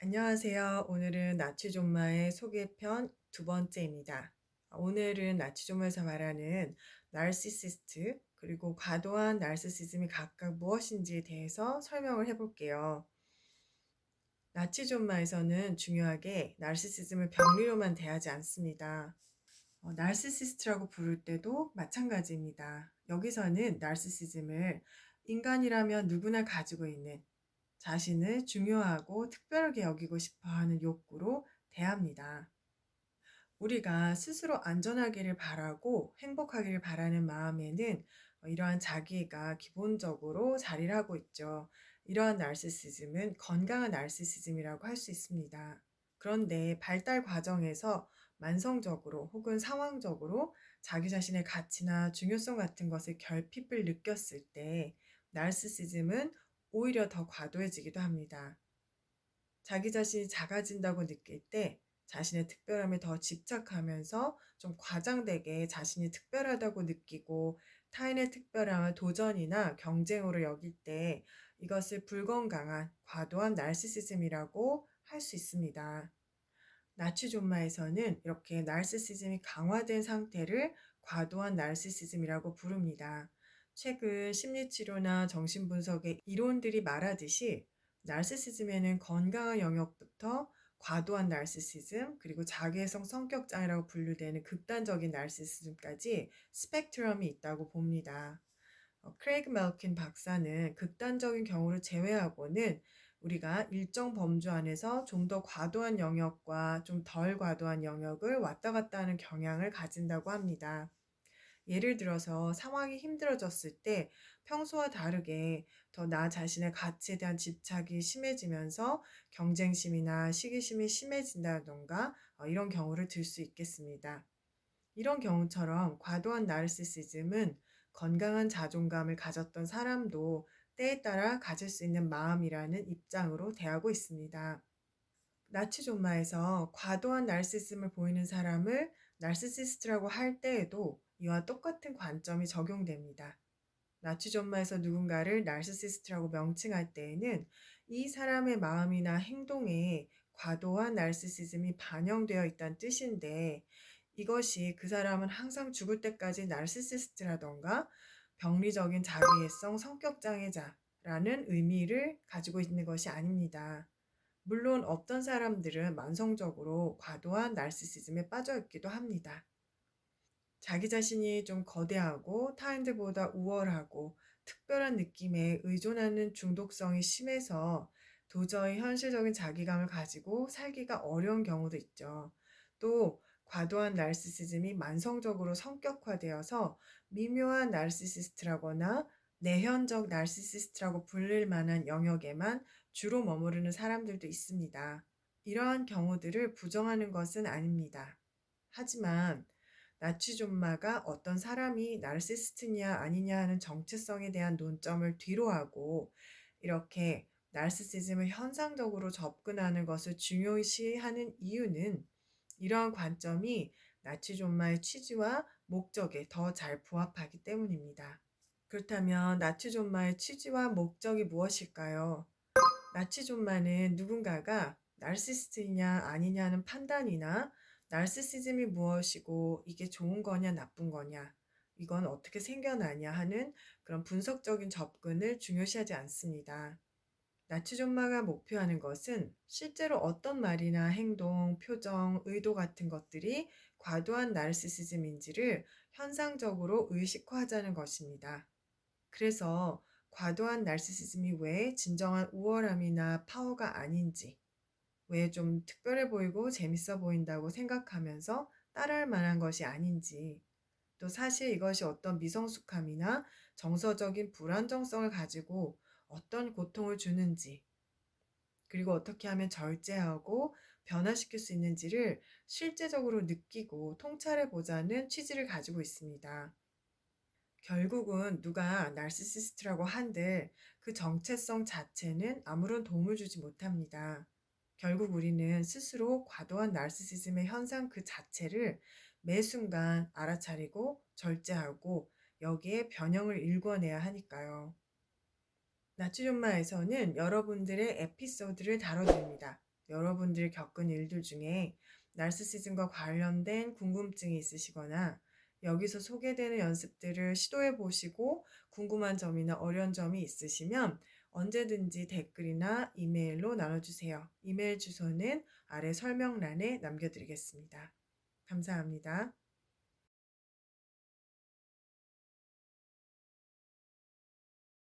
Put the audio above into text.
안녕하세요. 오늘은 나치존마의 소개편 두 번째입니다. 오늘은 나치존마에서 말하는 나르시시스트 그리고 과도한 나르시시즘이 각각 무엇인지에 대해서 설명을 해볼게요. 나치존마에서는 중요하게 나르시시즘을 병리로만 대하지 않습니다. 나르시시스트라고 부를 때도 마찬가지입니다. 여기서는 나르시시즘을 인간이라면 누구나 가지고 있는 자신을 중요하고 특별하게 여기고 싶어 하는 욕구로 대합니다. 우리가 스스로 안전하기를 바라고 행복하기를 바라는 마음에는 이러한 자기가 기본적으로 자리를 하고 있죠. 이러한 나르시시즘은 건강한 나르시시즘이라고 할 수 있습니다. 그런데 발달 과정에서 만성적으로 혹은 상황적으로 자기 자신의 가치나 중요성 같은 것을 결핍을 느꼈을 때 나르시시즘은 오히려 더 과도해지기도 합니다. 자기 자신이 작아진다고 느낄 때 자신의 특별함에 더 집착하면서 좀 과장되게 자신이 특별하다고 느끼고 타인의 특별함을 도전이나 경쟁으로 여길 때 이것을 불건강한 과도한 나르시시즘이라고 할 수 있습니다. 나치존마에서는 이렇게 나르시시즘이 강화된 상태를 과도한 나르시시즘이라고 부릅니다. 최근 심리치료나 정신분석의 이론들이 말하듯이 나르시시즘에는 건강한 영역부터 과도한 나르시시즘 그리고 자기애성 성격장애라고 분류되는 극단적인 나르시시즘까지 스펙트럼이 있다고 봅니다. 크레이그 멜킨 박사는 극단적인 경우를 제외하고는 우리가 일정 범주 안에서 좀 더 과도한 영역과 좀 덜 과도한 영역을 왔다 갔다 하는 경향을 가진다고 합니다. 예를 들어서 상황이 힘들어졌을 때 평소와 다르게 더 나 자신의 가치에 대한 집착이 심해지면서 경쟁심이나 시기심이 심해진다던가 이런 경우를 들 수 있겠습니다. 이런 경우처럼 과도한 나르시시즘은 건강한 자존감을 가졌던 사람도 때에 따라 가질 수 있는 마음이라는 입장으로 대하고 있습니다. 나치존마에서 과도한 나르시시즘을 보이는 사람을 나르시시스트라고 할 때에도 이와 똑같은 관점이 적용됩니다. 나치존마에서 누군가를 나르시시스트라고 명칭할 때에는 이 사람의 마음이나 행동에 과도한 나르시시즘이 반영되어 있다는 뜻인데 이것이 그 사람은 항상 죽을 때까지 나르시시스트라던가 병리적인 자기애성 성격장애자라는 의미를 가지고 있는 것이 아닙니다. 물론 어떤 사람들은 만성적으로 과도한 나르시시즘에 빠져 있기도 합니다. 자기 자신이 좀 거대하고 타인들보다 우월하고 특별한 느낌에 의존하는 중독성이 심해서 도저히 현실적인 자기감을 가지고 살기가 어려운 경우도 있죠. 또 과도한 나르시시즘이 만성적으로 성격화되어서 미묘한 나르시시스트라거나 내현적 나르시시스트라고 불릴 만한 영역에만 주로 머무르는 사람들도 있습니다. 이러한 경우들을 부정하는 것은 아닙니다. 하지만 나치존마가 어떤 사람이 나르시시스트냐 아니냐 하는 정체성에 대한 논점을 뒤로하고 이렇게 나르시시즘을 현상적으로 접근하는 것을 중요시하는 이유는 이러한 관점이 나치존마의 취지와 목적에 더 잘 부합하기 때문입니다. 그렇다면 나치존마의 취지와 목적이 무엇일까요? 나치존마는 누군가가 나르시시스트냐 아니냐는 판단이나 나르시시즘이 무엇이고 이게 좋은 거냐 나쁜 거냐 이건 어떻게 생겨나냐 하는 그런 분석적인 접근을 중요시하지 않습니다. 나치존마가 목표하는 것은 실제로 어떤 말이나 행동, 표정, 의도 같은 것들이 과도한 나르시시즘인지를 현상적으로 의식화하자는 것입니다. 그래서 과도한 나르시시즘이 왜 진정한 우월함이나 파워가 아닌지, 왜 좀 특별해 보이고 재밌어 보인다고 생각하면서 따라할 만한 것이 아닌지, 또 사실 이것이 어떤 미성숙함이나 정서적인 불안정성을 가지고 어떤 고통을 주는지, 그리고 어떻게 하면 절제하고 변화시킬 수 있는지를 실제적으로 느끼고 통찰해 보자는 취지를 가지고 있습니다. 결국은 누가 나르시시스트라고 한들 그 정체성 자체는 아무런 도움을 주지 못합니다. 결국 우리는 스스로 과도한 나르시시즘의 현상 그 자체를 매 순간 알아차리고 절제하고 여기에 변형을 일궈내야 하니까요. 나치존마에서는 여러분들의 에피소드를 다뤄줍니다. 여러분들이 겪은 일들 중에 나르시시즘과 관련된 궁금증이 있으시거나 여기서 소개되는 연습들을 시도해 보시고 궁금한 점이나 어려운 점이 있으시면 언제든지 댓글이나 이메일로 나눠주세요. 이메일 주소는 아래 설명란에 남겨드리겠습니다. 감사합니다.